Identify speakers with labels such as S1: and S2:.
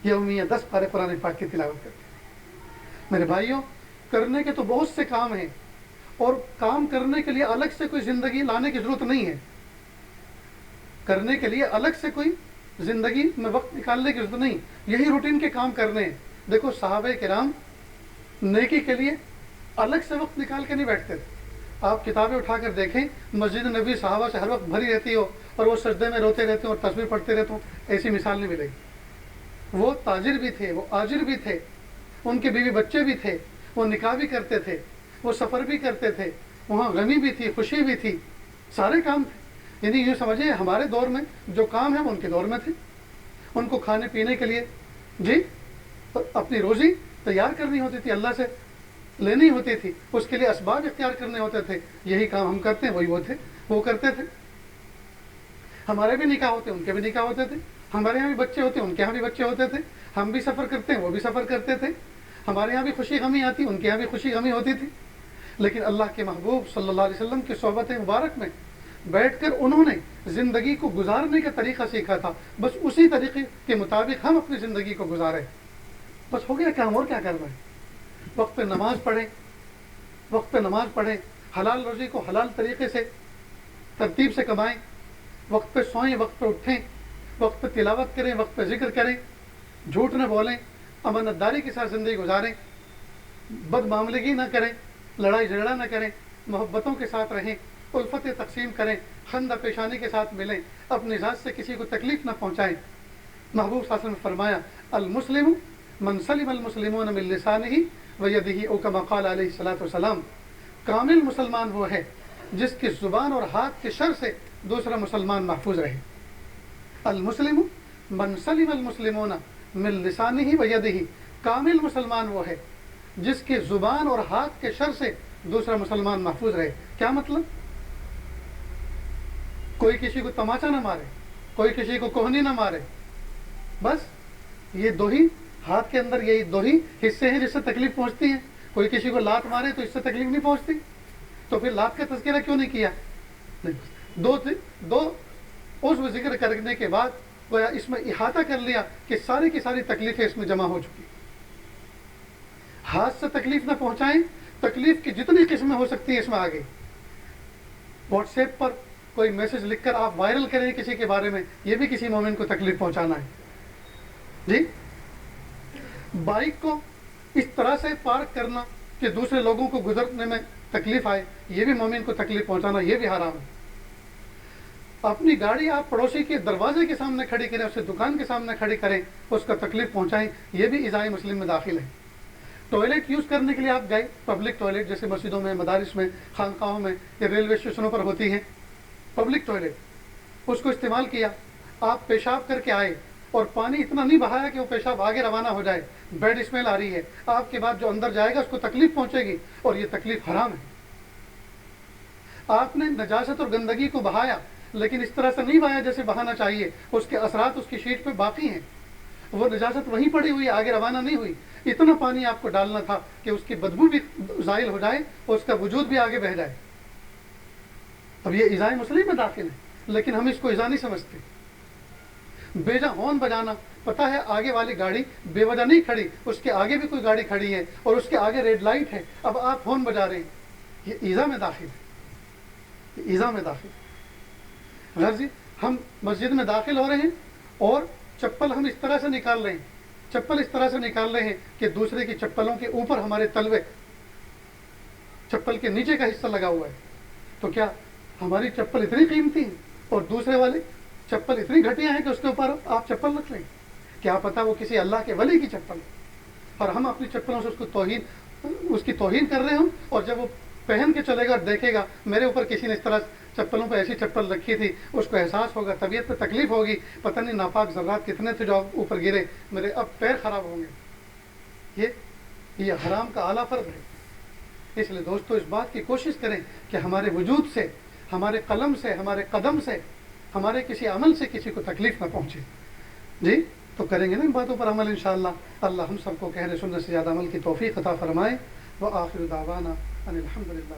S1: یومیہ 10 پارے قرآن پاک کی تلاوت کرتے ہیں۔ میرے بھائیوں، کرنے کے تو بہت سے کام ہیں، اور کام کرنے کے لیے الگ سے کوئی زندگی لانے کی ضرورت نہیں ہے۔ کرنے کے لیے الگ سے کوئی زندگی میں وقت نکالنے کی ضرورت نہیں، یہی روٹین کے کام کرنے ہیں۔ دیکھو صحابہ کرام نیکی کے لیے الگ سے وقت نکال کے نہیں بیٹھتے تھے۔ آپ کتابیں اٹھا کر دیکھیں، مسجد نبی صحابہ سے ہر وقت بھری رہتی ہو اور وہ سجدے میں روتے رہتے ہوں اور تسبیح پڑھتے رہتے ہوں، ایسی مثال نہیں ملے گی۔ وہ تاجر بھی تھے، وہ آجر بھی تھے، ان کے بیوی بچے بھی تھے، وہ نکاح بھی کرتے تھے، وہ سفر بھی کرتے تھے، وہاں غمی بھی تھی، خوشی بھی تھی، سارے کام تھے۔ یعنی یوں سمجھیں ہمارے دور میں جو کام ہے وہ ان کے دور میں تھے۔ ان کو کھانے پینے کے لیے اپنی روزی تیار کرنی ہوتی تھی، اللہ سے لینی ہوتی تھی، اس کے لیے اسباب اختیار کرنے ہوتے تھے۔ یہی کام ہم کرتے ہیں، وہی وہ کرتے تھے۔ ہمارے بھی نکاح ہوتے، ان کے بھی نکاح ہوتے تھے، ہمارے یہاں بھی بچے ہوتے، ان کے یہاں بھی بچے ہوتے تھے، ہم بھی سفر کرتے ہیں، وہ بھی سفر کرتے تھے، ہمارے یہاں بھی خوشی غمی آتی، ان کے یہاں بھی خوشی غمی ہوتی تھی۔ لیکن اللہ کے محبوب صلی اللہ علیہ وسلم کی صحبت مبارک میں بیٹھ کر انہوں نے زندگی کو گزارنے کا طریقہ سیکھا تھا، بس اسی طریقے کے مطابق ہم اپنی زندگی کو گزاریں، بس ہو گیا کام، اور کیا کرنا ہے۔ وقت پہ نماز پڑھیں، وقت پہ نماز پڑھیں، حلال روزی کو حلال طریقے سے ترتیب سے کمائیں، وقت پہ سوئیں، وقت پہ اٹھیں، وقت پہ تلاوت کریں، وقت پہ ذکر کریں، جھوٹ نہ بولیں، امانت داری کے ساتھ زندگی گزاریں، بد معاملگی نہ کریں، لڑائی جھگڑا نہ کریں، محبتوں کے ساتھ رہیں، الفت تقسیم کریں، خندہ پیشانی کے ساتھ ملیں، اپنی ذات سے کسی کو تکلیف نہ پہنچائیں۔ محبوب صلی اللہ علیہ وسلم نے فرمایا المسلم من سلم المسلمون من لسانہ ویدہ، او کما قال علیہ الصلوۃ والسلام، کامل مسلمان وہ ہے جس کی زبان اور ہاتھ کے شر سے دوسرا مسلمان محفوظ رہے۔ المسلم من سلم المسلمون من لسانہ ویدہ، کامل مسلمان وہ ہے جس کی زبان اور ہاتھ کے شر سے دوسرا مسلمان محفوظ رہے۔ کیا مطلب؟ کوئی کسی کو تماچا نہ مارے، کوئی کسی کو کوہنی نہ مارے، بس یہ دو ہی ہاتھ کے اندر، یہی دو ہی حصے ہیں جس سے تکلیف پہنچتی ہے۔ کوئی کسی کو لات مارے تو اس سے تکلیف نہیں پہنچتی، تو پھر لات کا تذکرہ کیوں نہیں کیا؟ دو عضو ذکر کرنے کے بعد گویا اس میں احاطہ کر لیا کہ ساری کی ساری تکلیفیں اس میں جمع ہو چکی۔ ہاتھ سے تکلیف نہ پہنچائیں، تکلیف کی جتنی قسمیں ہو سکتی ہیں اس میں آگے۔ واٹس ایپ پر کوئی میسج لکھ کر آپ وائرل کریں کسی کے بارے میں، یہ بھی کسی مومن کو تکلیف پہنچانا ہے۔ جی، بائک کو اس طرح سے پارک کرنا کہ دوسرے لوگوں کو گزرنے میں تکلیف آئے، یہ بھی مومن کو تکلیف پہنچانا، یہ بھی حرام ہے۔ اپنی گاڑی آپ پڑوسی کے دروازے کے سامنے کھڑی کریں، اسے دکان کے سامنے کھڑی کریں، اس کا تکلیف پہنچائیں، یہ بھی ایذاء مسلم میں داخل ہے۔ ٹوائلٹ یوز کرنے کے لیے آپ گئے، پبلک ٹوائلٹ جیسے مسجدوں میں، مدارس میں، خانقاہوں میں یا ریلوے اسٹیشنوں پر ہوتی ہیں پبلک ٹوائلٹ، اس کو استعمال کیا، آپ پیشاب کر کے آئے اور پانی اتنا نہیں بہایا کہ وہ پیشاب آگے روانہ ہو جائے، بیڈ اسمیل آ رہی ہے، آپ کے بعد جو اندر جائے گا اس کو تکلیف پہنچے گی، اور یہ تکلیف حرام ہے۔ آپ نے نجاست اور گندگی کو بہایا، لیکن اس طرح سے نہیں بہایا جیسے بہانا چاہیے، اس کے اثرات اس کی شیٹ پہ باقی ہیں، وہ نجاست وہیں پڑی ہوئی، آگے روانہ نہیں ہوئی۔ اتنا پانی آپ کو ڈالنا تھا کہ اس کی بدبو بھی زائل ہو جائے اور اس کا وجود بھی آگے بہہ جائے۔ اب یہ ایذاء مسلم میں داخل ہے، لیکن ہم اس کو ایذا نہیں سمجھتے۔ بیجا ہارن بجانا، پتہ ہے آگے والی گاڑی بے وجہ نہیں کھڑی، اس کے آگے بھی کوئی گاڑی کھڑی ہے اور اس کے آگے ریڈ لائٹ ہے، اب آپ ہارن بجا رہے ہیں، یہ ایذا میں داخل ہے، یہ ایذا میں داخل ہے۔ غرض ہم مسجد میں داخل ہو رہے ہیں اور چپل ہم اس طرح سے نکال رہے ہیں، چپل اس طرح سے نکال رہے ہیں کہ دوسرے کی چپلوں کے اوپر ہمارے تلوے، چپل کے نیچے کا حصہ لگا ہوا ہے، تو کیا ہماری چپل اتنی قیمتی ہے اور دوسرے والے چپل اتنی گھٹیا ہے کہ اس کے اوپر آپ چپل رکھ لیں؟ کیا پتا وہ کسی اللہ کے ولی کی چپل ہے اور ہم اپنی چپلوں سے اس کی توہین کر رہے ہوں، اور جب وہ پہن کے چلے گا اور دیکھے گا میرے اوپر کسی نے اس طرح چپلوں پہ ایسی چپل رکھی تھی، اس کو احساس ہوگا، طبیعت پہ تکلیف ہوگی، پتہ نہیں ناپاک ذرات کتنے تھے جو اوپر گرے، میرے اب پیر خراب ہوں گے۔ یہ حرام کا اعلیٰ فرض ہے۔ اس لیے دوستو اس بات کی کوشش کریں کہ ہمارے وجود سے، ہمارے قلم سے، ہمارے قدم سے، ہمارے کسی عمل سے کسی کو تکلیف نہ پہنچے۔ جی تو کریں گے نا ان باتوں پر عمل انشاءاللہ۔ اللہ ہم سب کو کہنے سننے سے زیادہ عمل کی توفیق عطا فرمائے۔ وآخر دعوانا ان الحمدللہ۔